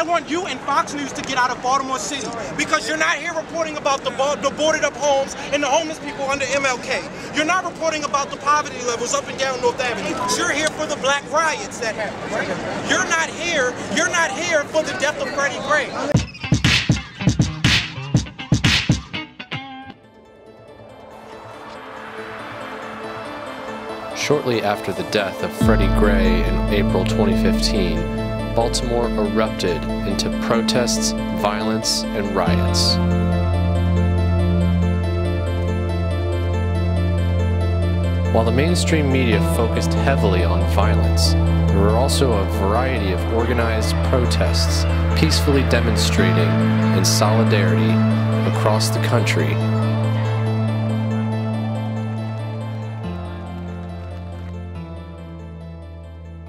I want you and Fox News to get out of Baltimore City, because you're not here reporting about the boarded up homes and the homeless people under MLK. You're not reporting about the poverty levels up and down North Avenue. You're here for the black riots that happened, right? You're not here for the death of Freddie Gray. Shortly after the death of Freddie Gray in April 2015, Baltimore erupted into protests, violence, and riots. While the mainstream media focused heavily on violence, there were also a variety of organized protests peacefully demonstrating in solidarity across the country.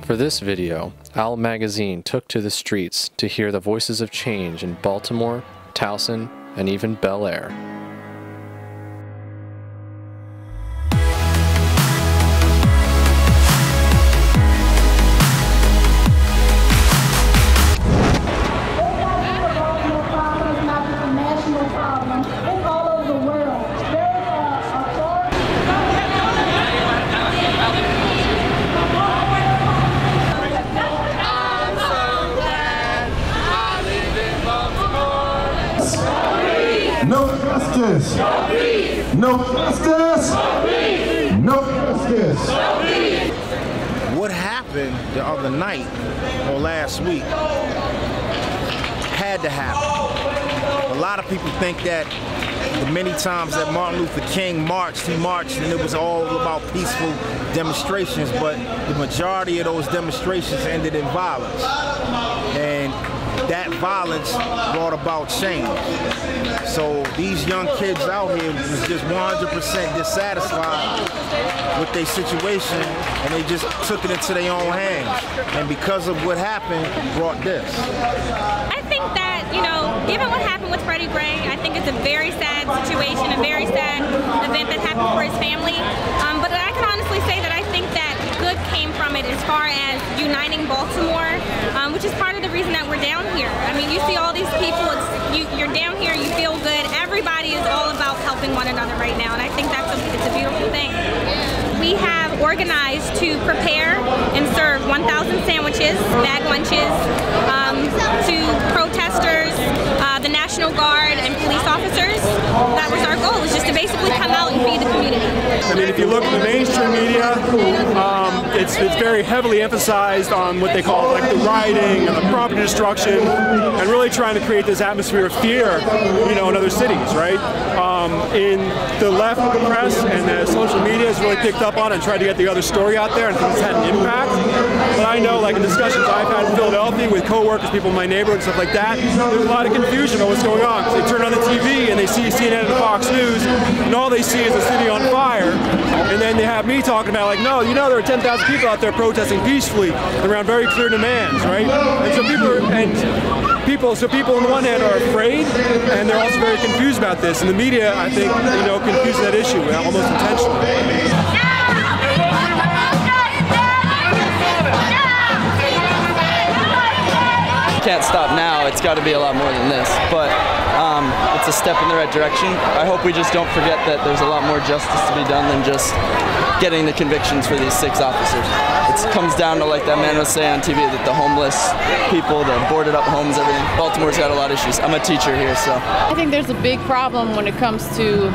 For this video, Owl Magazine took to the streets to hear the voices of change in Baltimore, Towson, and even Bel Air. No justice! No peace! No justice! No peace! No justice! No peace! What happened the other night or last week had to happen. A lot of people think that the many times that Martin Luther King marched, he marched and it was all about peaceful demonstrations, but the majority of those demonstrations ended in violence. And that violence brought about change. So these young kids out here was just 100% dissatisfied with their situation, and they just took it into their own hands. And because of what happened, brought this. I think that, you know, given what happened with Freddie Gray, I think it's a very sad situation, a very sad event that happened for his family. But I can honestly say that I think that good came from it as far as uniting Baltimore, which is part of the reason that we're down here. I mean, you see all these people, you're down here, you feel good. Everybody is all about helping one another right now, and I think it's a beautiful thing. We have organized to prepare and serve 1,000 sandwiches, bag lunches, to protesters, the National Guard, and police officers. That was our goal, was just to basically come out and feed the community. I mean, if you look at the mainstream media, it's very heavily emphasized on what they call like the rioting and the property destruction, and really trying to create this atmosphere of fear, you know, in other cities, right? In the left press and the social media has really picked up on it and tried to get the other story out there, and I think it's had an impact. But I know, like in discussions I've had in Philadelphia with coworkers, people in my neighborhood, and stuff like that, there's a lot of confusion about what's going on. They turn on the TV and they see CNN and Fox News, and all they see is the city on fire. And then they have me talking about, like, no, you know, there are 10,000 people out there protesting peacefully around very clear demands, right? And so people on the one hand are afraid, and they're also very confused about this. And the media, I think, you know, confuses that issue almost intentionally. Can't stop now, it's got to be a lot more than this, but it's a step in the right direction. I hope we just don't forget that there's a lot more justice to be done than just getting the convictions for these 6 officers. It comes down to, like that man was saying on TV, that the homeless people, the boarded up homes, everything. Baltimore's got a lot of issues. I'm a teacher here, so. I think there's a big problem when it comes to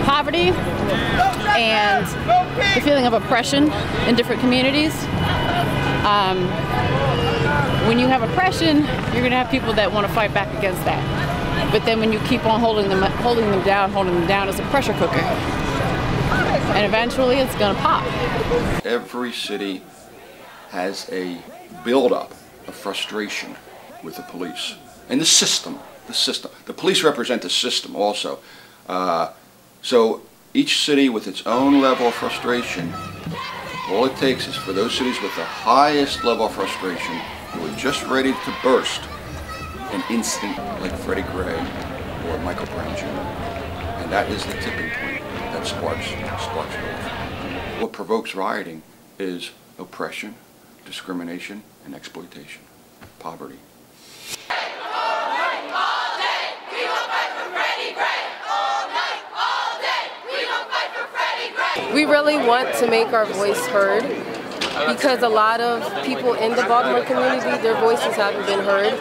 poverty and the feeling of oppression in different communities. When you have oppression, you're going to have people that want to fight back against that. But then when you keep on holding them down as a pressure cooker, and eventually it's going to pop. Every city has a buildup of frustration with the police and the system. The police represent the system also. So each city with its own level of frustration. All it takes is for those cities with the highest level of frustration, who are just ready to burst, an incident like Freddie Gray or Michael Brown Jr. And that is the tipping point that sparks it off. What provokes rioting is oppression, discrimination, and exploitation, poverty. We really want to make our voice heard because a lot of people in the Baltimore community, their voices haven't been heard.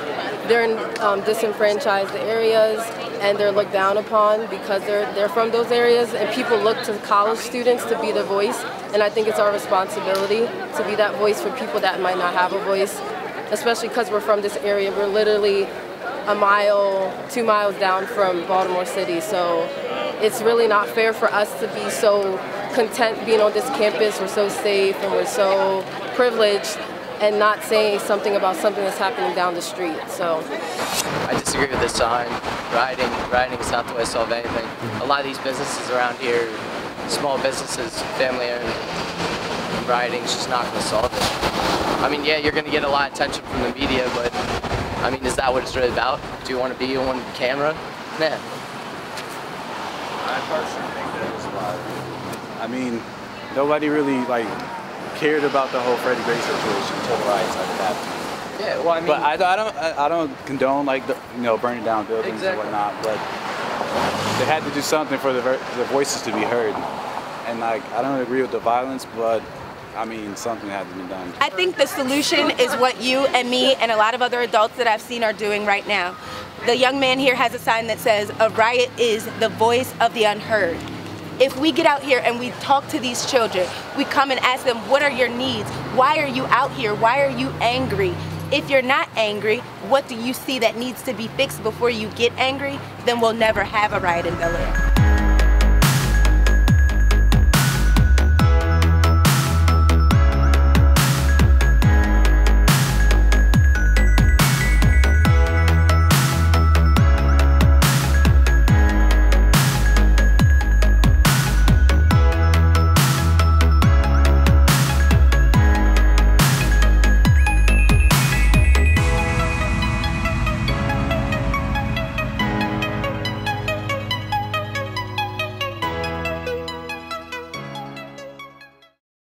They're in disenfranchised areas and they're looked down upon because they're from those areas, and people look to college students to be the voice, and I think it's our responsibility to be that voice for people that might not have a voice, especially because we're from this area. We're literally a mile, 2 miles down from Baltimore City, so it's really not fair for us to be so content being on this campus. We're so safe and we're so privileged and not saying something about something that's happening down the street. So I disagree with this sign. Rioting is not the way to solve anything. A lot of these businesses around here, small businesses, family owned, and rioting is just not going to solve it. I mean, yeah, you're going to get a lot of attention from the media, but I mean, is that what it's really about? Do you want to be on camera? Nah. I personally think that was a lot. I mean, nobody really cared about the whole Freddie Gray situation until the riots started happening. Yeah, well, I mean, but I don't condone burning down buildings and whatnot. But they had to do something for the voices to be heard. And I don't agree with the violence, but I mean, something had to be done. I think the solution is what you and me and a lot of other adults that I've seen are doing right now. The young man here has a sign that says, "A riot is the voice of the unheard." If we get out here and we talk to these children, we come and ask them, what are your needs? Why are you out here? Why are you angry? If you're not angry, what do you see that needs to be fixed before you get angry? Then we'll never have a riot in Bel Air.